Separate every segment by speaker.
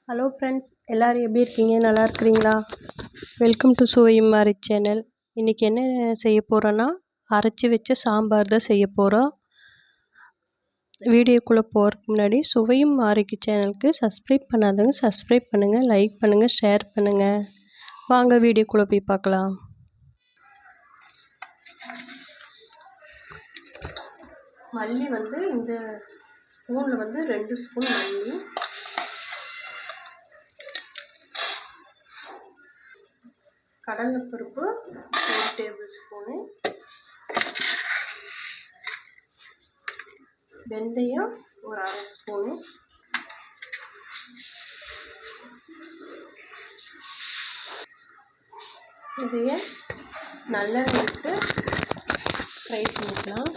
Speaker 1: Hello friends, எல்லோரும் எப்படி இருக்கீங்க? நல்லா இருக்கிறீங்களா? வெல்கம் டு சுவையும் மாரி சேனல். இன்றைக்கி என்ன செய்ய போகிறோன்னா, அரைச்சி வச்ச சாம்பார் தான் செய்ய போகிறோம். வீடியோக்குள்ளே போகிறதுக்கு முன்னாடி சுவையும் மாரிக்கு சேனலுக்கு சப்ஸ்கிரைப் பண்ணாதவங்க சப்ஸ்கிரைப் பண்ணுங்கள், லைக் பண்ணுங்கள், ஷேர் பண்ணுங்கள். வாங்க வீடியோக்குள்ளே போய் பார்க்கலாம். மல்லி இந்த ஸ்பூனில் 2 ஸ்பூன் மல்லி, கடலைப்பருப்பு 1 டேபிள் ஸ்பூனு, வெந்தயம் ஒரு 1/2 ஸ்பூனு, இதையே நல்லெண்ணெய் விட்டு ஃப்ரை பண்ணிக்கலாம்.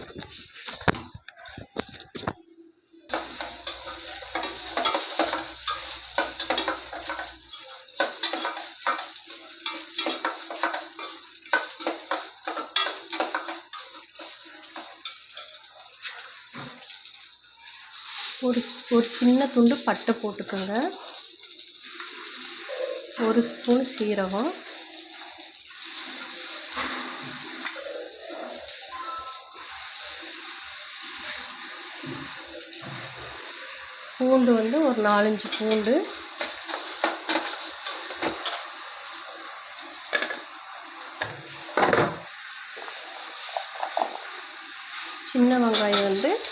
Speaker 1: ஒரு சின்ன துண்டு பட்டை போட்டுக்கோங்க, 1 ஸ்பூன் சீரகம், பூண்டு ஒரு 4-5 பூண்டு, சின்ன வெங்காயம்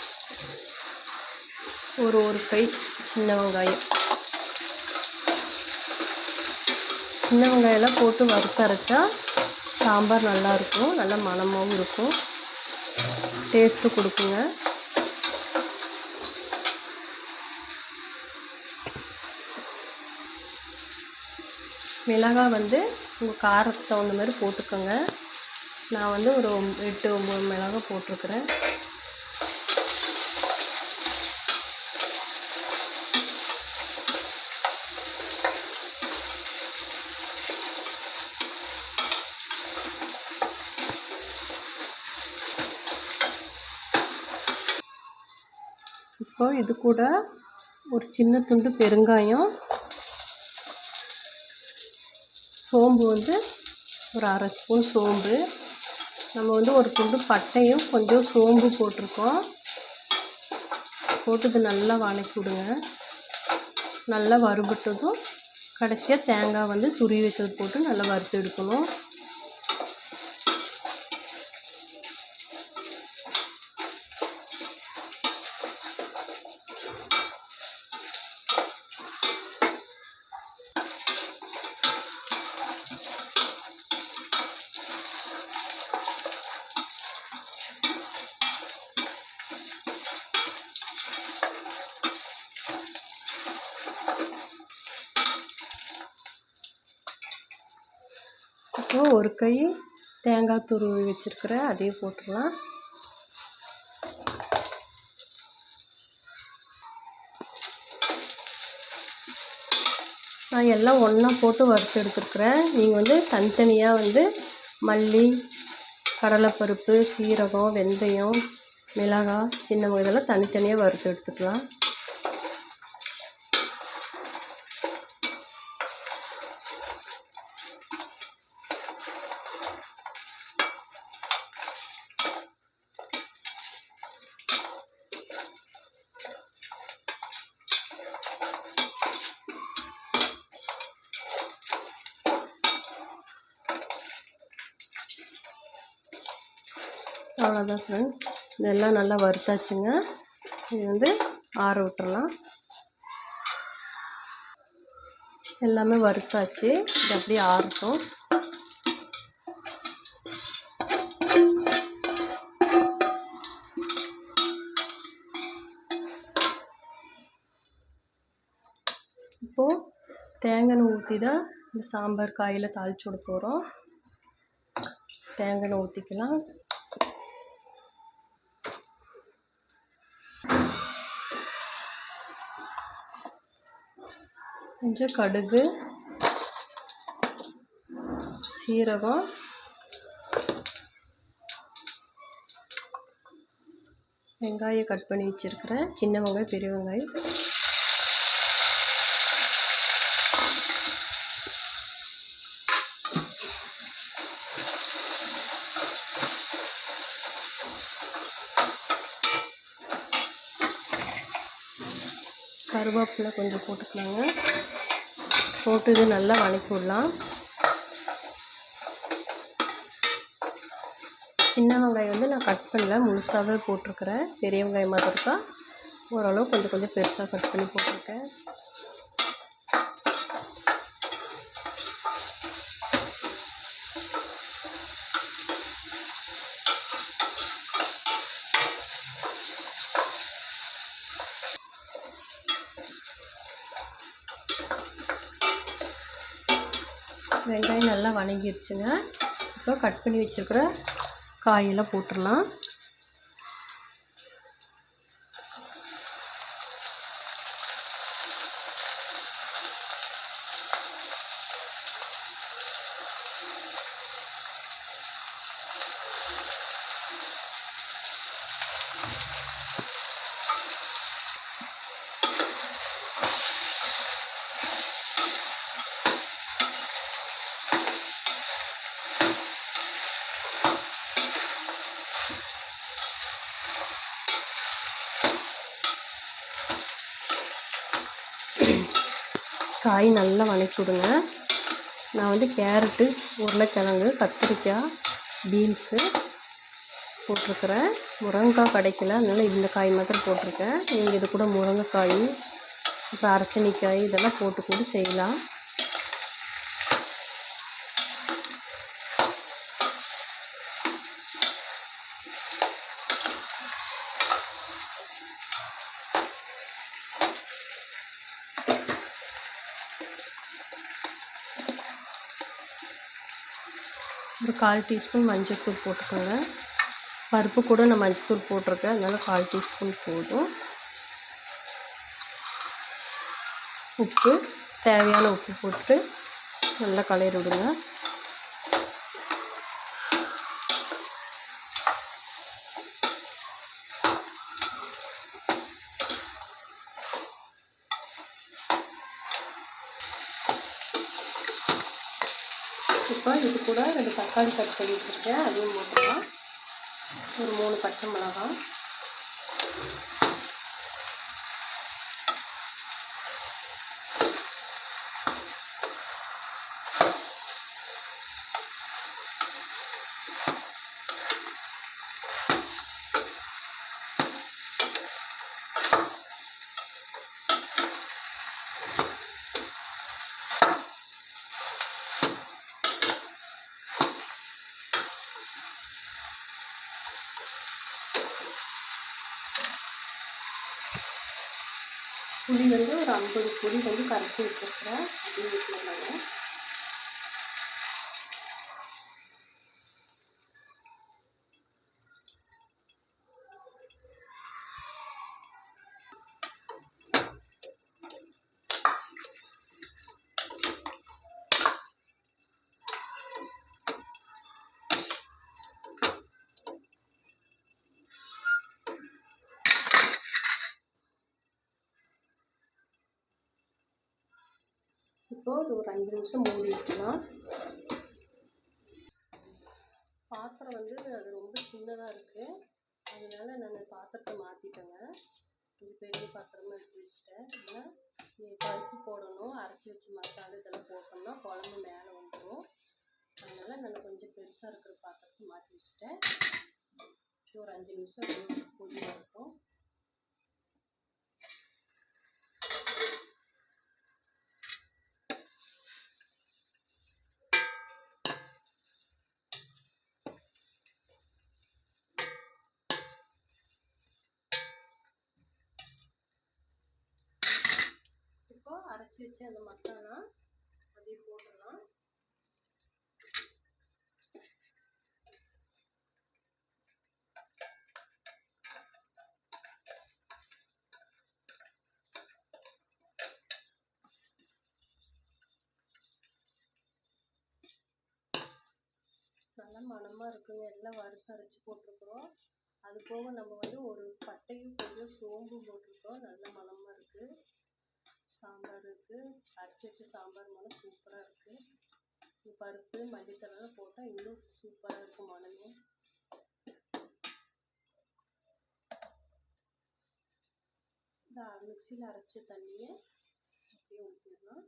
Speaker 1: ஒரு கை சின்ன வெங்காயம். சின்ன வெங்காயம்லாம் போட்டு வறுத்தரைச்சா சாம்பார் நல்லாயிருக்கும், நல்ல மணமாகவும் இருக்கும், டேஸ்ட்டு கொடுக்குங்க. மிளகாய் உங்கள் காரத்துக்கு தகுந்த மாதிரி போட்டுக்கோங்க. நான் ஒரு 8-9 மிளகாய் போட்டிருக்கிறேன். இப்போ இது கூட ஒரு சின்ன துண்டு பெருங்காயம், சோம்பு ஒரு 1/2 ஸ்பூன் சோம்பு, நம்ம ஒரு துண்டு பட்டையும் கொஞ்சம் சோம்பு போட்டிருக்கோம். போட்டு இது நல்லா வதக்கி விடுங்க. நல்லா வறுபட்டதும் கடைசியாக தேங்காய் துருவி வச்சது போட்டு நல்லா வறுத்து எடுக்கணும். இப்போ ஒரு கை தேங்காய் துருவி வச்சுருக்கிறேன், அதையும் போட்டுடலாம். நான் எல்லாம் ஒன்றா போட்டு வறுத்து எடுத்துருக்குறேன். நீங்கள் தனித்தனியாக மல்லி, கடலைப்பருப்பு, சீரகம், வெந்தயம், மிளகாய், சின்ன வெங்காயம் இதெல்லாம் தனித்தனியாக வறுத்து எடுத்துக்கலாம். அவ்வளோதான் ஃப்ரெண்ட்ஸ், இதெல்லாம் நல்லா வறுத்தாச்சுங்க. இது ஆற விட்டுறலாம். எல்லாமே வறுத்தாச்சு, இது அப்படியே ஆறட்டும். இப்போது தேங்காய் ஊற்றி தான் இந்த சாம்பார் காயில் தாளித்து விட போகிறோம். தேங்காய் ஊற்றிக்கலாம். கொஞ்சம் கடுகு, சீரகம், வெங்காயம் கட் பண்ணி வச்சுருக்கிறேன், சின்ன வெங்காயம், பெரிய வெங்காயம், கருவேப்பிலை கொஞ்சம் போட்டுக்கலாங்க. போட்டு இது நல்லா வதக்கி விடலாம். சின்ன வெங்காயம் வந்து நான் கட் பண்ணல, முழுசாகவே போட்டிருக்கிறேன். பெரிய வெங்காயம் மாதிரி இருக்கா, ஓரளவு கொஞ்சம் கொஞ்சம் பெருசாக கட் பண்ணி போட்டிருக்கேன். வெங்காயம் நல்லா வதங்கிருச்சுங்க. இப்போ கட் பண்ணி வச்சுருக்கிற காயெல்லாம் போட்டுடலாம். காய் நல்லா வதக்கி விடுங்க. நான் வந்து கேரட்டு, உருளைக்கிழங்கு, கத்திரிக்காய், பீன்ஸு போட்டிருக்கிறேன். முருங்கைக்காய் கிடைக்கல, அதனால் இந்த காய் மாத்திரம் போட்டிருக்கேன். நீங்கள் இது கூட முருங்கைக்காய், இப்போ அரசணிக்காய் இதெல்லாம் போட்டு கூட செய்யலாம். ஒரு 1/4 டீஸ்பூன் மஞ்சள்தூள் போட்டுக்கோங்க. பருப்பு கூட நான் மஞ்சள்தூள் போட்டிருக்கேன், அதனால் 1/4 டீஸ்பூன் போதும். உப்பு, தேவையான உப்பு போட்டு நல்லா கலரி விடுங்க. இப்போ இது கூட 2 தக்காளி கட் பண்ணி வச்சுருக்கேன், அதையும் போட்டுக்கலாம். ஒரு 3 பச்சை மிளகாய், புளி வந்து ஒரு 50 புளி வந்து கரைச்சி வச்சுருக்கிறேன், அதையும் ஊற்றிடலாங்க. இப்போது இது ஒரு 5 நிமிஷம் மூடி வைக்கலாம். பாத்திரம் வந்து அது ரொம்ப சின்னதாக இருக்குது, அதனால நான் பாத்திரத்தை மாற்றிட்டேங்க. கொஞ்சம் பெரிய பாத்திரமாக எடுத்து வச்சுட்டேன். ஏன்னா பருப்பு போடணும், அரைச்சி வச்ச மசாலா இதெல்லாம் போட்டோம்னா குழம்பு மேலே வந்துடும். அதனால் நான் கொஞ்சம் பெருசாக இருக்கிற பாத்திரத்தை மாற்றி வச்சுட்டேன். ஒரு 5 நிமிஷம் கொதி வரட்டும். இப்போ அரைச்சி வச்ச அந்த மசாலா அதையும் போட்டுடலாம். நல்லா மணமாக இருக்குங்க, எல்லாம் வறுத்து அரைச்சி போட்டிருக்கிறோம். அது போக நம்ம வந்து ஒரு பட்டையும் கொஞ்சம் சோம்பு போட்டிருக்கோம், நல்ல மணமாக இருக்குது. சாம்பார் இருக்குது, அரைச்சி வச்ச சாம்பார் மனம் சூப்பராக இருக்குது. பருப்பு மல்லித்தலை போட்டால் இன்னும் சூப்பராக இருக்கும் மணமே. இந்த மிக்சியில் அரைச்ச தண்ணியை அப்படியே ஊற்றிடலாம்.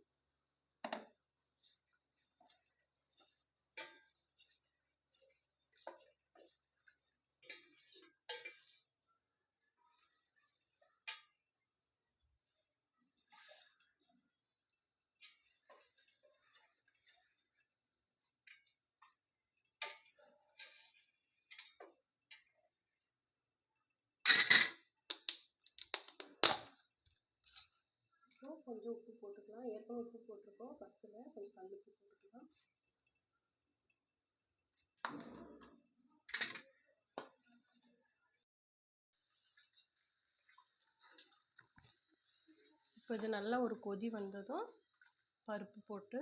Speaker 1: கொஞ்சம் உப்பு போட்டுக்கலாம். ஏற்கனவே உப்பு போட்டிருக்கோம் ஃபஸ்ட்டில், கொஞ்சம் கல் உப்பு போட்டுக்கலாம். இப்போ இது நல்லா ஒரு கொதி வந்ததும் பருப்பு போட்டு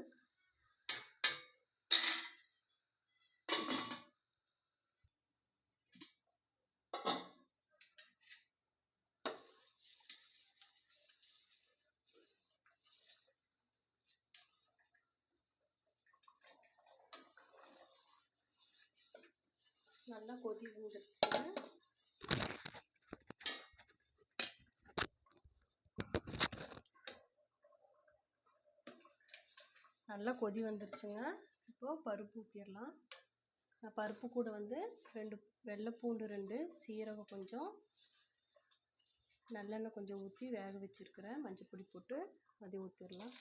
Speaker 1: நல்லா கொதி வந்துருச்சு. நல்லா கொதி வந்துருச்சுங்க. இப்போது பருப்பு ஊற்றிடலாம். நான் பருப்பு கூட வந்து 2 வெள்ளைப்பூண்டு 2, சீரகம் கொஞ்சம், நல்லெண்ணெய் கொஞ்சம் ஊற்றி வேக வச்சுருக்கிறேன். மஞ்சள் பொடி போட்டு அதையும் ஊற்றிடலாம்.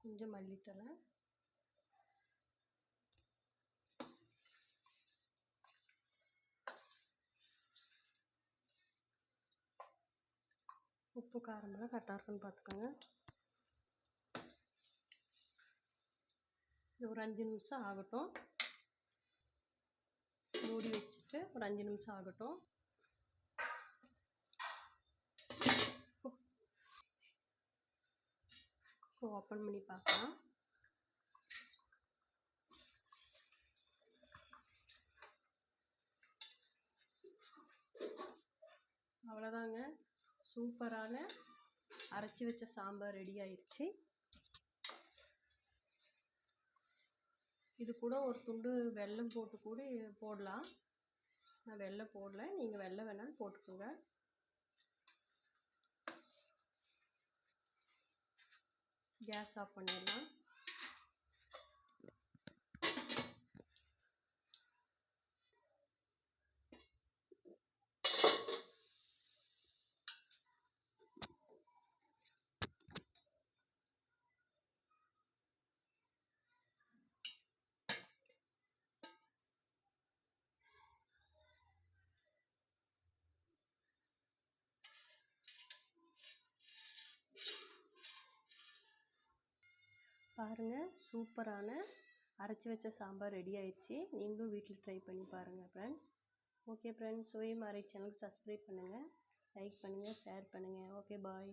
Speaker 1: கொஞ்சம் மல்லித்தழை, உப்பு காரமெல்லாம் கரெக்டாக இருக்குன்னு பார்த்துக்கோங்க. இது ஒரு 5 நிமிஷம் ஆகட்டும். மூடி வச்சுட்டு ஒரு 5 நிமிஷம் ஆகட்டும். ஓப்பன் பண்ணி பார்க்கலாம். அவ்வளோதாங்க, சூப்பரான அரைச்சி வச்ச சாம்பார் ரெடி ஆயிடுச்சு. இது கூட ஒரு துண்டு வெல்லம் போட்டு கூட போடலாம். நான் வெல்லம் போடல, நீங்கள் வெல்லம் வேணாலும் போட்டுக்கோங்க. கேஸ் ஆஃப் பண்ணிடலாம். பாருங்கள், சூப்பரான அரைச்சி வச்ச சாம்பார் ரெடி ஆயிடுச்சு. நீங்களும் வீட்டில் ட்ரை பண்ணி பாருங்கள் ஃப்ரெண்ட்ஸ். ஓகே ஃப்ரெண்ட்ஸ், சுவை மாறி சேனலுக்கு சப்ஸ்கிரைப் பண்ணுங்கள், லைக் பண்ணுங்கள், ஷேர் பண்ணுங்கள். ஓகே, பாய்.